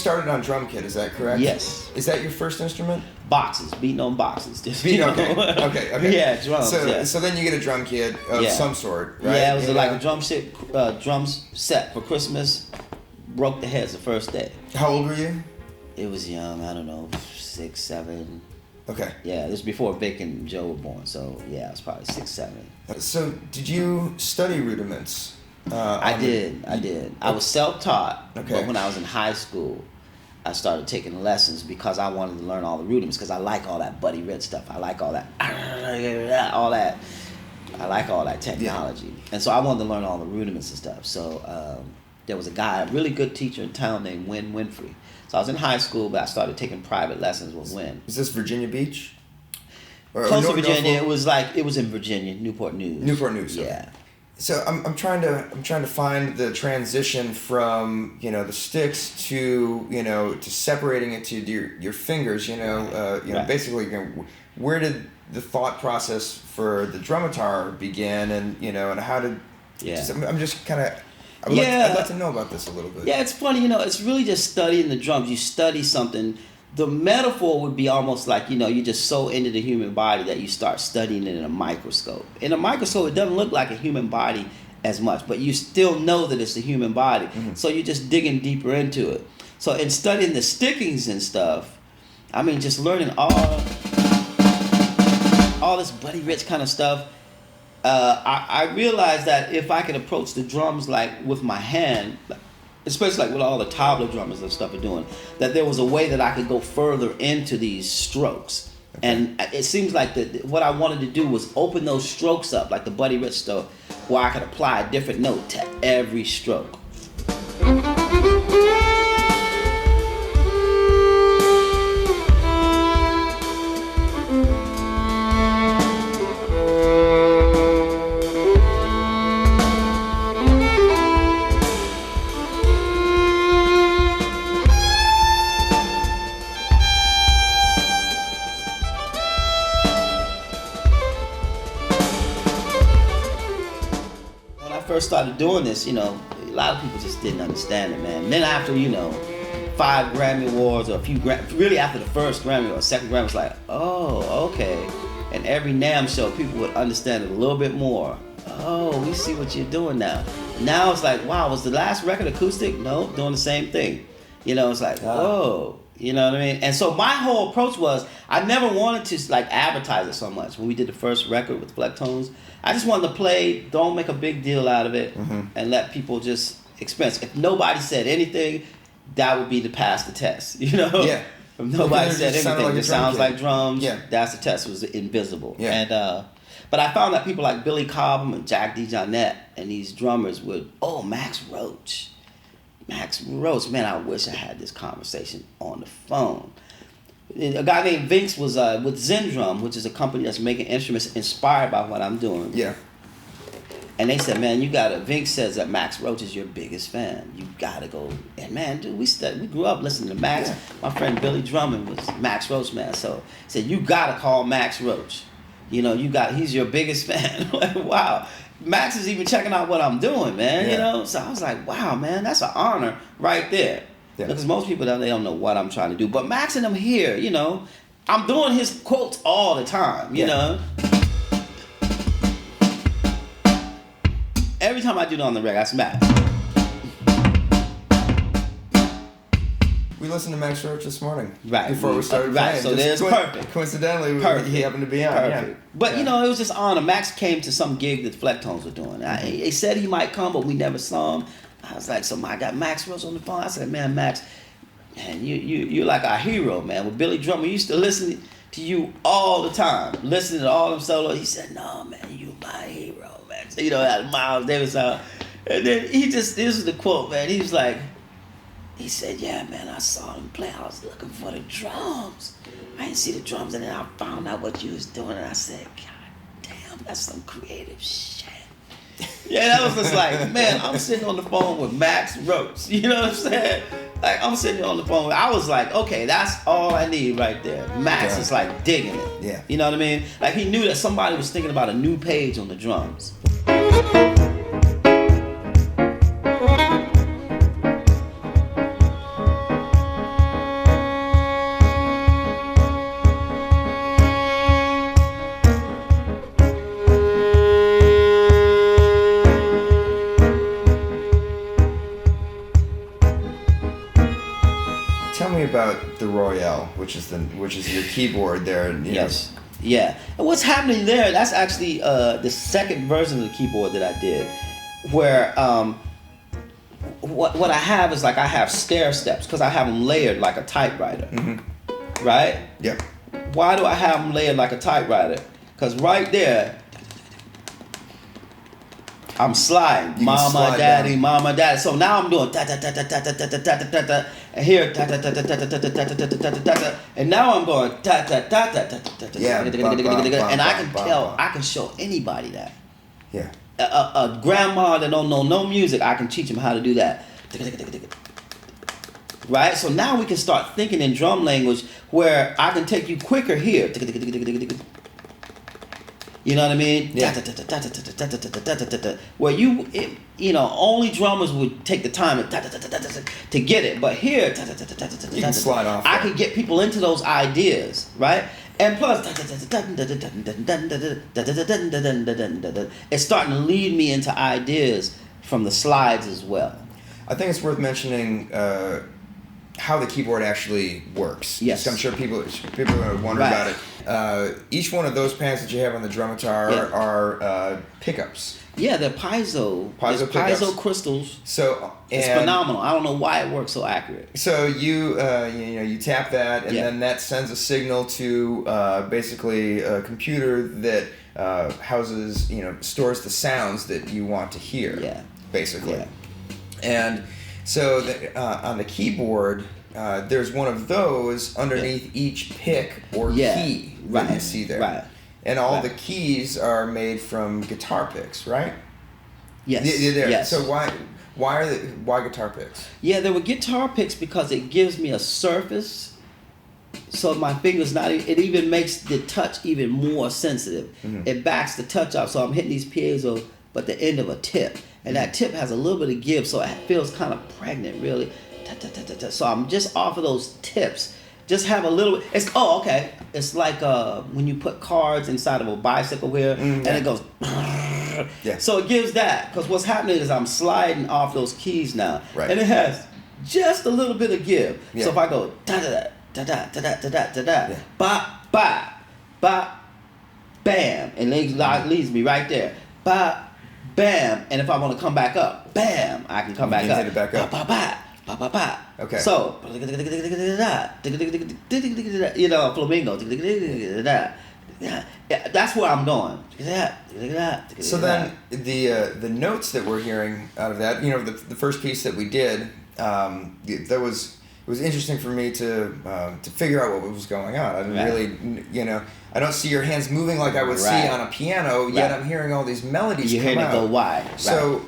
started on drum kit, is that correct? Yes. Is that your first instrument? Boxes, beating on boxes. Just, Okay. Okay. Yeah, drums. So then you get a drum kit of some sort, right? Yeah, it was like a drum set for Christmas. Broke the heads the first day. How old were you? It was young. I don't know, 6, 7. Okay. Yeah, this was before Vic and Joe were born. So yeah, I was probably 6, 7. So did you study rudiments? I did. I was self-taught. Okay. But when I was in high school, I started taking lessons because I wanted to learn all the rudiments because I like all that Buddy Rich stuff. I like all that, all that. I like all that technology. Yeah. And so I wanted to learn all the rudiments and stuff. So there was a guy, a really good teacher in town named Win Winfrey. So I was in high school, but I started taking private lessons with Win. Is this Virginia Beach? Close to Virginia. It was in Virginia, Newport News. Newport News. Yeah. Okay. So I'm trying to find the transition from the sticks to to separating it to your fingers. Right. Basically, where did the thought process for the drumitar begin, and how did? Yeah. I'm just kind of. I'd like to know about this a little bit. Yeah, it's funny. It's really just studying the drums. You study something. The metaphor would be almost like, you're just so into the human body that you start studying it in a microscope. In a microscope, it doesn't look like a human body as much, but you still know that it's a human body. Mm-hmm. So you're just digging deeper into it. So in studying the stickings and stuff, I mean, just learning all this Buddy Rich kind of stuff, I realized that if I could approach the drums like with my hand, especially like with all the tabla drummers and stuff are doing, that there was a way that I could go further into these strokes. Okay. And it seems like what I wanted to do was open those strokes up, like the Buddy Rich stuff, where I could apply a different note to every stroke. First started doing this, a lot of people just didn't understand it, man. And then after, 5 Grammy Awards or a few really after the first Grammy or second Grammy, it's like, oh, okay. And every NAMM show, people would understand it a little bit more. Oh, we see what you're doing now. Now it's like, wow, was the last record acoustic? No, doing the same thing. It's like, whoa. You know what I mean? And so my whole approach was, I never wanted to like advertise it so much. When we did the first record with Flecktones, I just wanted to play, don't make a big deal out of it, mm-hmm. and let people just experience. If nobody said anything, that would be to pass the test, Yeah. If nobody said anything, like it sounds like drums, that's the test. It was invisible. Yeah. And but I found that people like Billy Cobham and Jack DeJohnette and these drummers would, Max Roach, man, I wish I had this conversation on the phone. A guy named Vince was with Zen Drum, which is a company that's making instruments inspired by what I'm doing. Yeah. And they said, man, Vince says that Max Roach is your biggest fan. You gotta go. And man, dude, we grew up listening to Max. Yeah. My friend Billy Drummond was Max Roach, man. So he said, you gotta call Max Roach. He's your biggest fan. Like, wow. Max is even checking out what I'm doing, man, So I was like, wow, man, that's an honor right there. Yeah. Because most people, they don't know what I'm trying to do. But Max and them here, I'm doing his quotes all the time, you know. Every time I do it on the record, that's Max. We listened to Max Roach this morning. Right. Before we started playing. Right, so there's perfect. Coincidentally, he happened to be on. Perfect. Yeah. But, it was just honor. Max came to some gig that Flecktones were doing. He said he might come, but we never saw him. I was like, so I got Max Roach on the phone. I said, man, Max, man, you're like our hero, man. With Billy Drummond, we used to listen to you all the time, listening to all them solos. He said, no, man, you my hero, man. So, that Miles Davis song. And then this is the quote, man. He said, yeah, man, I saw him play. I was looking for the drums. I didn't see the drums, and then I found out what you was doing, and I said, God damn, that's some creative shit. Yeah, that was just like, man, I'm sitting on the phone with Max Roach. You know what I'm saying? Like, I'm sitting on the phone. I was like, okay, that's all I need right there. Max is like digging it. Yeah. You know what I mean? Like, he knew that somebody was thinking about a new page on the drums. the Royale, which is your keyboard there. Yes. Yeah. And what's happening there? That's actually the second version of the keyboard that I did, where what I have is like I have stair steps because I have them layered like a typewriter, right? Yep. Why do I have them layered like a typewriter? Because right there, I'm sliding. Mama, daddy, mama, daddy. So now I'm doing da da da da da da da da da da da, and here da da da da da da da da da da da da, and now I'm going da da da da da da da, and I can tell, I can show anybody that. Yeah. A grandma that don't know no music, I can teach them how to do that. Right? So now we can start thinking in drum language where I can take you quicker here. You know what I mean? Yeah. Where only drummers would take the time to get it. But here, you can slide off. I can get people into those ideas, right? And plus, it's starting to lead me into ideas from the slides as well. I think it's worth mentioning how the keyboard actually works. Yes. I'm sure people are wondering about it. Each one of those pads that you have on the drumitar are pickups. Yeah, they're piezo pickups. crystals. So it's phenomenal. I don't know why it works so accurate. So you tap that, and then that sends a signal to basically a computer that stores the sounds that you want to hear. Yeah. Basically. Yeah. And so on the keyboard, there's one of those underneath each pick or key that you see there. Right. And all the keys are made from guitar picks, right? Yes. Yes. So why guitar picks? Yeah, there were guitar picks because it gives me a surface, so my fingers it even makes the touch even more sensitive. Mm-hmm. It backs the touch up, so I'm hitting these piezo, but the end of a tip, and that tip has a little bit of give, so it feels kind of pregnant, really. So I'm just off of those tips. Just have a little. It's like when you put cards inside of a bicycle wheel, and it goes. Yeah. So it gives that, because what's happening is I'm sliding off those keys now, right. And it has just a little bit of give. Yeah. So if I go da da da da da da da da da, ba ba ba, bam, and it leads me right there, ba bam, and if I want to come back up, bam, I can come back up. Hit it back up. Ba ba ba. Ba, ba, ba. Okay. So, flamingo. That's where I'm going. So then the notes that we're hearing out of that, the first piece that we did, it was interesting for me to figure out what was going on. I didn't really, I don't see your hands moving like I would see on a piano, yet I'm hearing all these melodies come out. You're hearing it go wide. Right. So,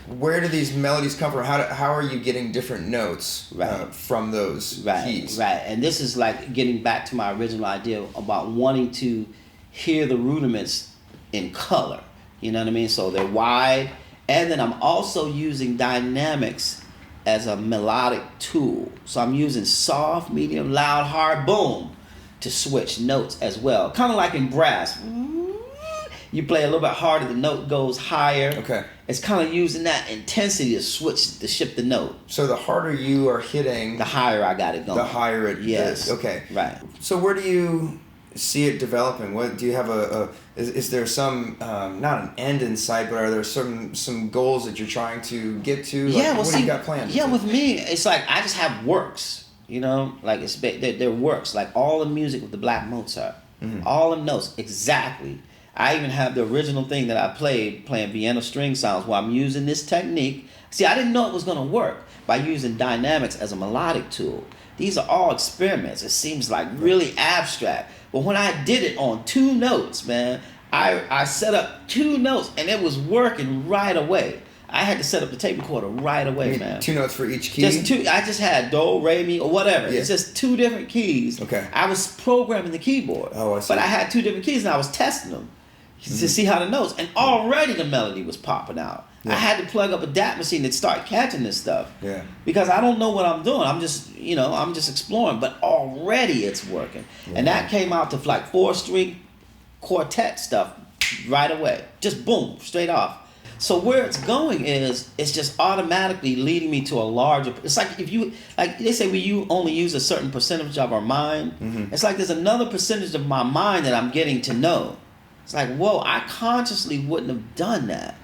where do these melodies come from? How are you getting different notes from those keys? Right, and this is like getting back to my original idea about wanting to hear the rudiments in color. You know what I mean? So they're wide, and then I'm also using dynamics as a melodic tool. So I'm using soft, medium, loud, hard, boom to switch notes as well. Kind of like in brass. You play a little bit harder, the note goes higher. Okay. It's kind of using that intensity to shift the note. So the harder you are hitting, the higher I got it going. The higher it is. Okay. Right. So where do you see it developing? What do you have is there some not an end in sight, but are there some goals that you're trying to get to? What do you got planned? Yeah, with me, it's like I just have works. Like they're works. Like all the music with the Black Mozart, all the notes exactly. I even have the original thing that I playing Vienna string sounds, where I'm using this technique. See, I didn't know it was going to work by using dynamics as a melodic tool. These are all experiments. It seems like really abstract. But when I did it on 2 notes, man, I set up 2 notes, and it was working right away. I had to set up the tape recorder right away, man. 2 notes for each key? Just 2. I just had do, re, mi, or whatever. Yeah. It's just 2 different keys. Okay. I was programming the keyboard. Oh, I see. But I had 2 different keys, and I was testing them to see how the notes. And already the melody was popping out. Yeah. I had to plug up a DAT machine to start catching this stuff. Yeah. Because I don't know what I'm doing. I'm just, I'm just exploring. But already it's working. Yeah. And that came out to like 4-string quartet stuff right away. Just boom, straight off. So where it's going is it's just automatically leading me to a larger. It's like if you like they say we only use a certain percentage of our mind. It's like there's another percentage of my mind that I'm getting to know. It's like, whoa, I consciously wouldn't have done that,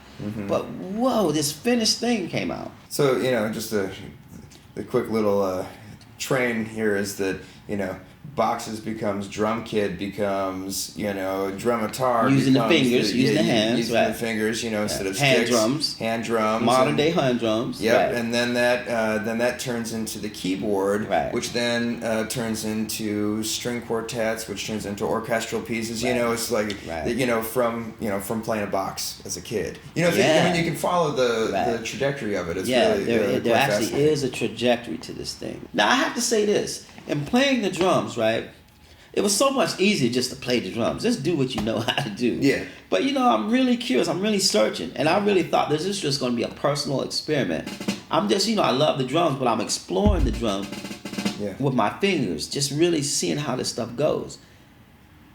but whoa, this finished thing came out. So just the quick little train here is that boxes becomes drum kit becomes drumitar using the becomes fingers, using the hands, using right. the fingers instead of hand sticks, hand drums, modern day hand drums. Yep, right. and then that turns into the keyboard, right. which then turns into string quartets, which turns into orchestral pieces. Right. It's like right. from playing a box as a kid. I mean, you can follow the trajectory of it. It's really there actually is a trajectory to this thing. Now I have to say this. In playing the drums, right, it was so much easier just to play the drums. Just do what you know how to do. Yeah. But, I'm really curious. I'm really searching. And I really thought this is just going to be a personal experiment. I'm just, I love the drums, but I'm exploring the drum with my fingers, just really seeing how this stuff goes.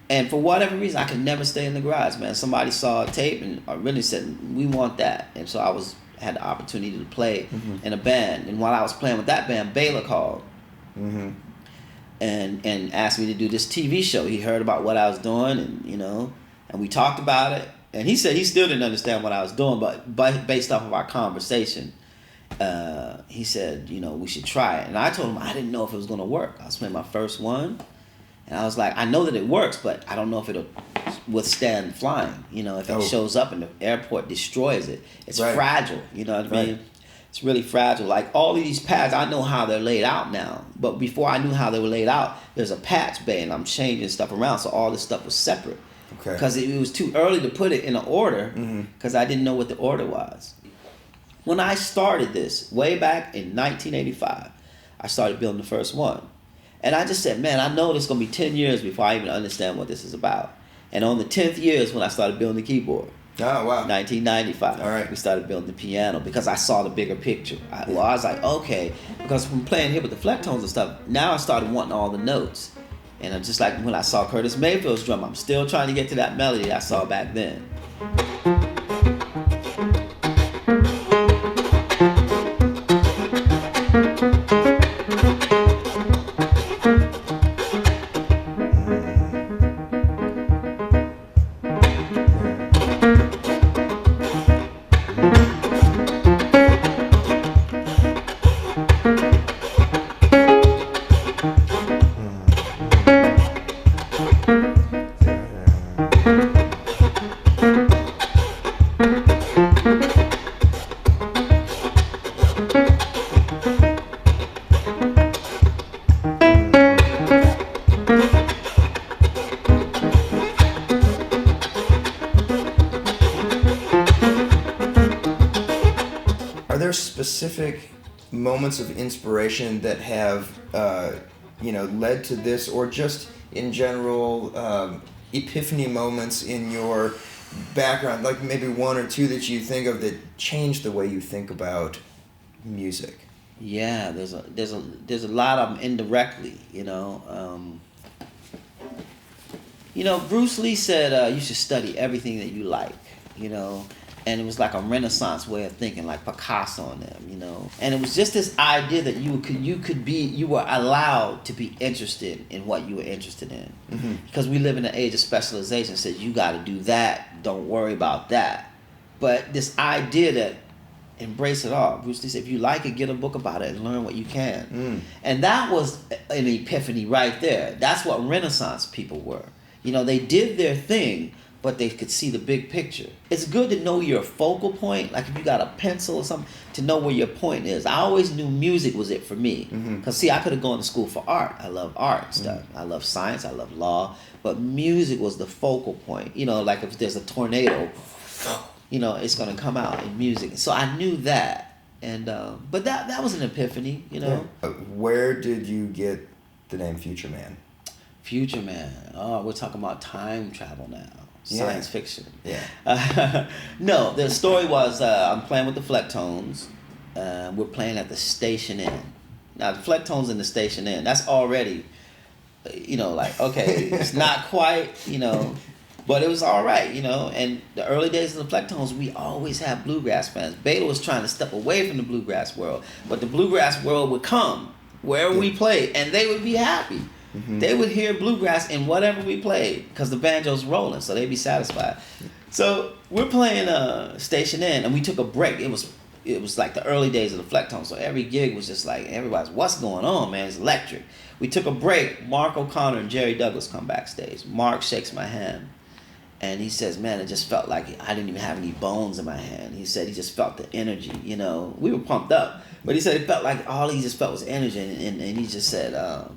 And for whatever reason, I could never stay in the garage, man. Somebody saw a tape and really said, we want that. And so I had the opportunity to play in a band. And while I was playing with that band, Bela called. And asked me to do this TV show. He heard about what I was doing, and we talked about it. And he said he still didn't understand what I was doing, but based off of our conversation, he said, we should try it. And I told him I didn't know if it was going to work. I was playing my first one, and I was like, I know that it works, but I don't know if it'll withstand flying. If it shows up and the airport destroys it, it's fragile. You know what I mean? It's really fragile. Like all of these pads, I know how they're laid out now. But before I knew how they were laid out, there's a patch bay and I'm changing stuff around. So all this stuff was separate. Okay. Because it was too early to put it in an order because I didn't know what the order was. When I started this, way back in 1985, I started building the first one. And I just said, man, I know it's going to be 10 years before I even understand what this is about. And on the 10th year is when I started building the keyboard. Oh, wow. 1995. All right. We started building the piano because I saw the bigger picture. I was like, okay. Because from playing here with the Flecktones and stuff, now I started wanting all the notes. And I'm just like when I saw Curtis Mayfield's drum, I'm still trying to get to that melody I saw back then. Specific moments of inspiration that have led to this, or just in general epiphany moments in your background, like maybe one or two that you think of that changed the way you think about music? Yeah, there's a lot of them indirectly. Bruce Lee said you should study everything that you like. And it was like a Renaissance way of thinking, like Picasso and them, And it was just this idea that you were allowed to be interested in what you were interested in. Because we live in an age of specialization, says you got to do that, don't worry about that. But this idea that embrace it all. Bruce Lee said, if you like it, get a book about it and learn what you can. And that was an epiphany right there. That's what Renaissance people were. They did their thing, but they could see the big picture. It's good to know your focal point, like if you got a pencil or something, to know where your point is. I always knew music was it for me. Because, I could have gone to school for art. I love art stuff. I love science. I love law. But music was the focal point. Like if there's a tornado, it's going to come out in music. So I knew that. And but that was an epiphany, Yeah. Where did you get the name Futureman? Futureman. Oh, we're talking about time travel now. Science fiction. Yeah. No, the story was I'm playing with the Flecktones. We're playing at the Station Inn. Now, the Flecktones in the Station Inn, that's already, okay, it's not quite, But it was all right, you know. And the early days of the Flecktones, we always had bluegrass fans. Bela was trying to step away from the bluegrass world, but the bluegrass world would come wherever we played, and they would be happy. Mm-hmm. They would hear bluegrass in whatever we played because the banjo's rolling, so they'd be satisfied. So we're playing Station N, and we took a break. It was like the early days of the Flecktones, so every gig was just like everybody's, what's going on, man? It's electric. We took a break. Mark O'Connor and Jerry Douglas come backstage. Mark shakes my hand, and he says, man, it just felt like I didn't even have any bones in my hand. He said he just felt the energy, you know. We were pumped up, but he said it felt like all he just felt was energy, and he just said,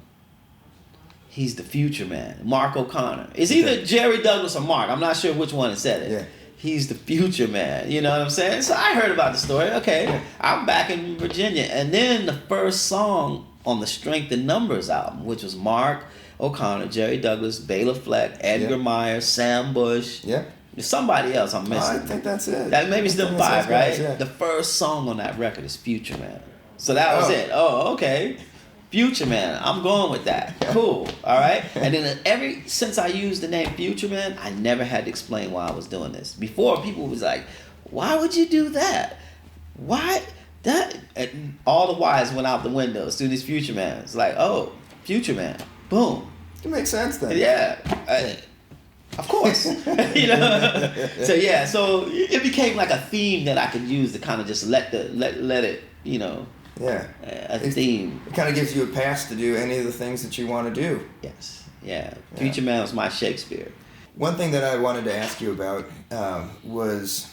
he's the Futureman. Mark O'Connor. It's either Jerry Douglas or Mark. I'm not sure which one said it. Yeah. He's the Futureman. You know what I'm saying? So I heard about the story. Okay, I'm back in Virginia. And then the first song on the Strength in Numbers album, which was Mark O'Connor, Jerry Douglas, Bela Fleck, Edgar Myers, Sam Bush. Yeah. There's somebody else I'm missing. I think that's it. That maybe it's them 5, right? Guys, yeah. The first song on that record is Futureman. So that was it. Oh, okay. Futureman, I'm going with that. Cool, all right? And then since I used the name Futureman, I never had to explain why I was doing this. Before, people was like, why would you do that? Why? That? And all the whys went out the window as soon as Futureman. It's like, oh, Futureman, boom. It makes sense then. Yeah. Of course. You know? So yeah, so it became like a theme that I could use to kind of just let it, you know. Yeah. A theme. It kind of gives you a pass to do any of the things that you want to do. Yes. Yeah. Futureman was my Shakespeare. One thing that I wanted to ask you about was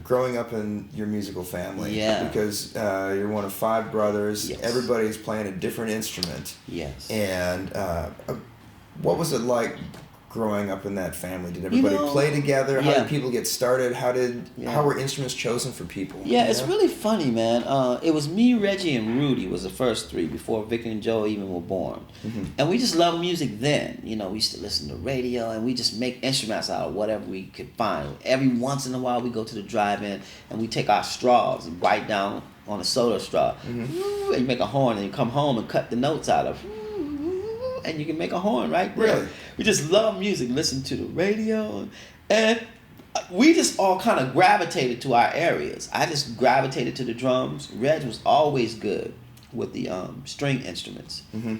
growing up in your musical family. Yeah. Because you're one of 5 brothers. Yes. Everybody's playing a different instrument. Yes. And what was it like growing up in that family? Did everybody play together? How did people get started? How were instruments chosen for people? Yeah, it's really funny, man. It was me, Reggie, and Rudy was the first 3 before Vic and Joe even were born. Mm-hmm. And we just loved music then. You know, we used to listen to radio and we just make instruments out of whatever we could find. Every once in a while we go to the drive-in and we take our straws and write down on a soda straw. Mm-hmm. And you make a horn and you come home and cut the notes out of and you can make a horn right there. Really? We just love music, listen to the radio, and we just all kind of gravitated to our areas. I just gravitated to the drums. Reg was always good with the string instruments. Mm-hmm.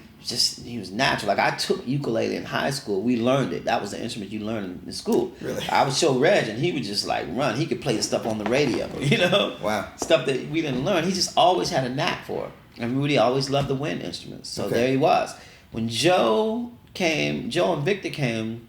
He was natural. Like I took ukulele in high school. We learned it. That was the instrument you learned in school. Really? I would show Reg, and he would just like run. He could play the stuff on the radio, you know? Wow. Stuff that we didn't learn. He just always had a knack for it. And Rudy always loved the wind instruments. So there he was. When Joe and Victor came,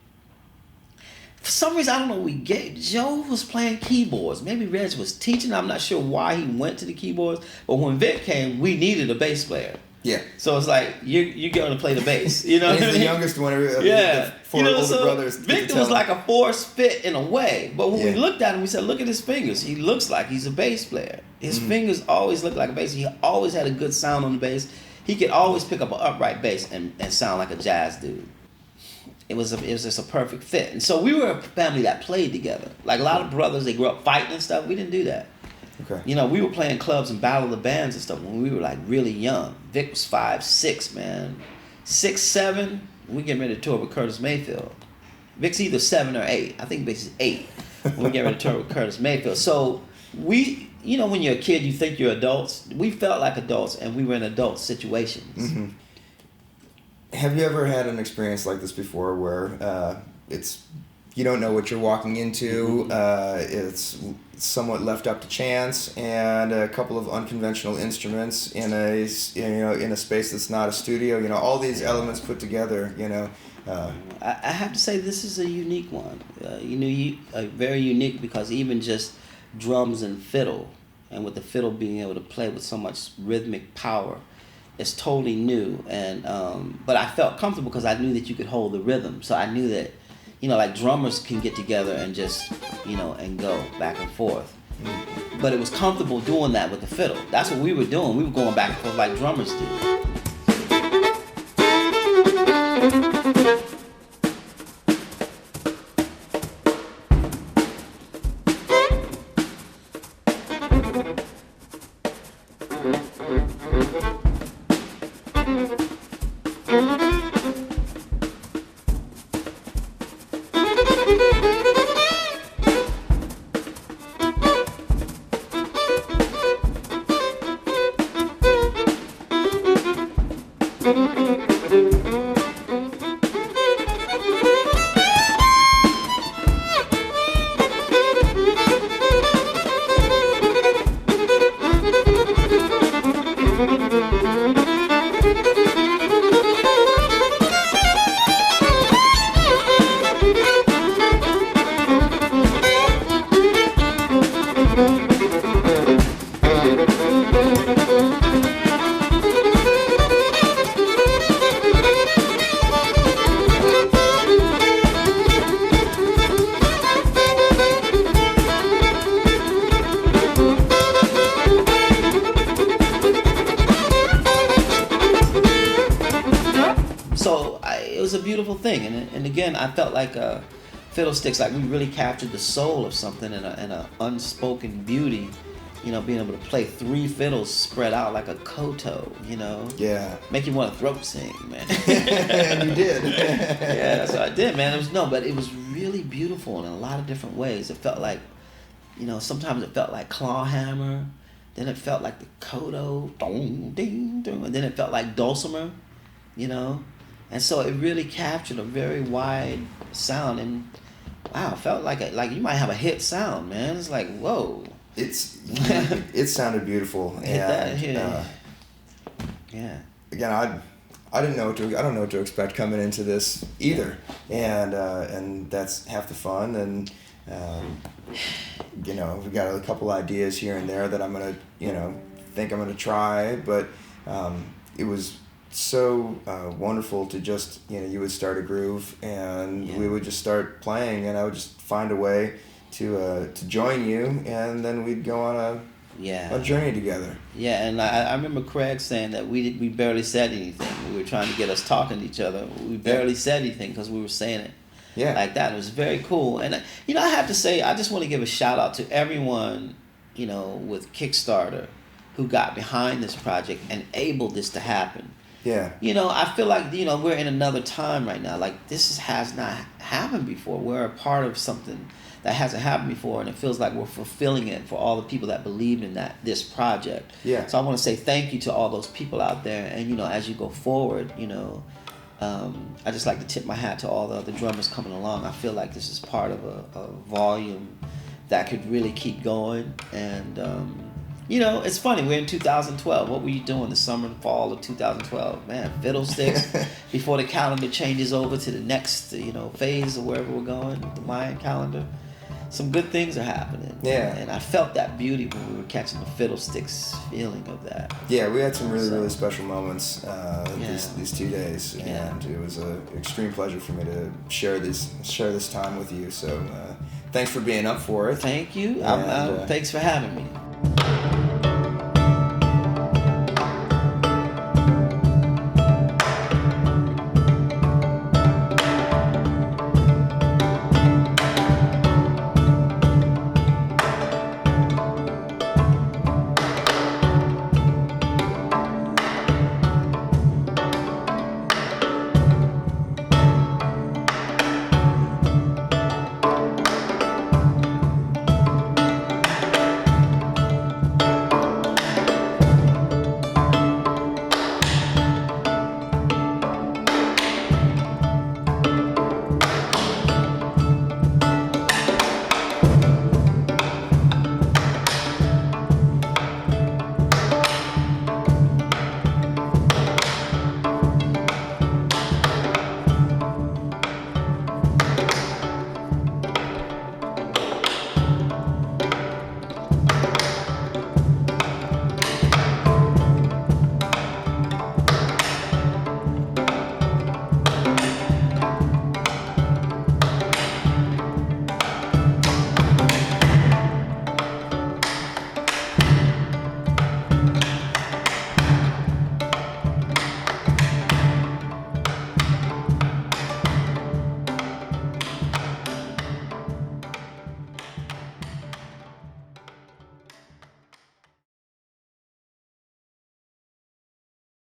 for some reason, I don't know, Joe was playing keyboards. Maybe Reg was teaching. I'm not sure why he went to the keyboards. But when Vic came, we needed a bass player. Yeah. So it's like, you're going to play the bass. You know what I mean? He's the youngest one of the 4 older brothers. Victor was like a forced fit in a way. But when we looked at him, we said, look at his fingers. He looks like he's a bass player. His fingers always look like a bass. He always had a good sound on the bass. He could always pick up an upright bass and sound like a jazz dude. It was just a perfect fit. And so we were a family that played together. Like a lot of brothers, they grew up fighting and stuff. We didn't do that. Okay. You know, we were playing clubs and battle of the bands and stuff when we were like really young. Vic was 5, 6, man. 6, 7, we get ready to tour with Curtis Mayfield. Vic's either 7 or 8. I think Vic's 8 when we get ready to tour with Curtis Mayfield. So you know, when you're a kid, you think you're adults. We felt like adults, and we were in adult situations. Mm-hmm. Have you ever had an experience like this before where you don't know what you're walking into, it's somewhat left up to chance, and a couple of unconventional instruments in a space that's not a studio, you know, all these elements put together, you know? I have to say this is a unique one. Very unique because even just drums and fiddle, and with the fiddle being able to play with so much rhythmic power, it's totally new. And but I felt comfortable because I knew that you could hold the rhythm. So I knew that, you know, like drummers can get together and just, you know, and go back and forth. But it was comfortable doing that with the fiddle. That's what we were doing. We were going back and forth like drummers do. thing. And again, I felt like Fiddlesticks, like we really captured the soul of something and a unspoken beauty. You know, being able to play 3 fiddles spread out like a koto, you know? Yeah. Make you want to throat sing, man. And you did. Yeah, that's what I did, man. But it was really beautiful in a lot of different ways. It felt like, you know, sometimes it felt like clawhammer, then it felt like the koto, dong, ding, dong, and then it felt like dulcimer, you know? And so it really captured a very wide sound, and wow, it felt like you might have a hit sound, man. It's like, whoa. It sounded beautiful, and yeah. Again, I don't know what to expect coming into this either, and that's half the fun. And you know, we've got a couple ideas here and there that I'm gonna think I'm gonna try, but it was so wonderful to just you would start a groove and we would just start playing, and I would just find a way to join you, and then we'd go on a journey together. Yeah, and I remember Craig saying that we barely said anything. We were trying to get us talking to each other. We barely said anything because we were saying it like that. It was very cool. And I have to say, I just want to give a shout out to everyone, with Kickstarter, who got behind this project and enabled this to happen. Yeah. I feel like, we're in another time right now. Like, this has not happened before. We're a part of something that hasn't happened before, and it feels like we're fulfilling it for all the people that believed in this project. Yeah. So I want to say thank you to all those people out there, and as you go forward, I just like to tip my hat to all the other drummers coming along. I feel like this is part of a volume that could really keep going, and it's funny, we're in 2012. What were you doing the summer and fall of 2012? Man, Fiddlesticks, before the calendar changes over to the next, phase of wherever we're going, the Mayan calendar. Some good things are happening. Yeah. And I felt that beauty when we were catching the Fiddlesticks feeling of that. Yeah, we had some really special moments these 2 days, and it was an extreme pleasure for me to share this time with you. So thanks for being up for it. Thank you. And, thanks for having me.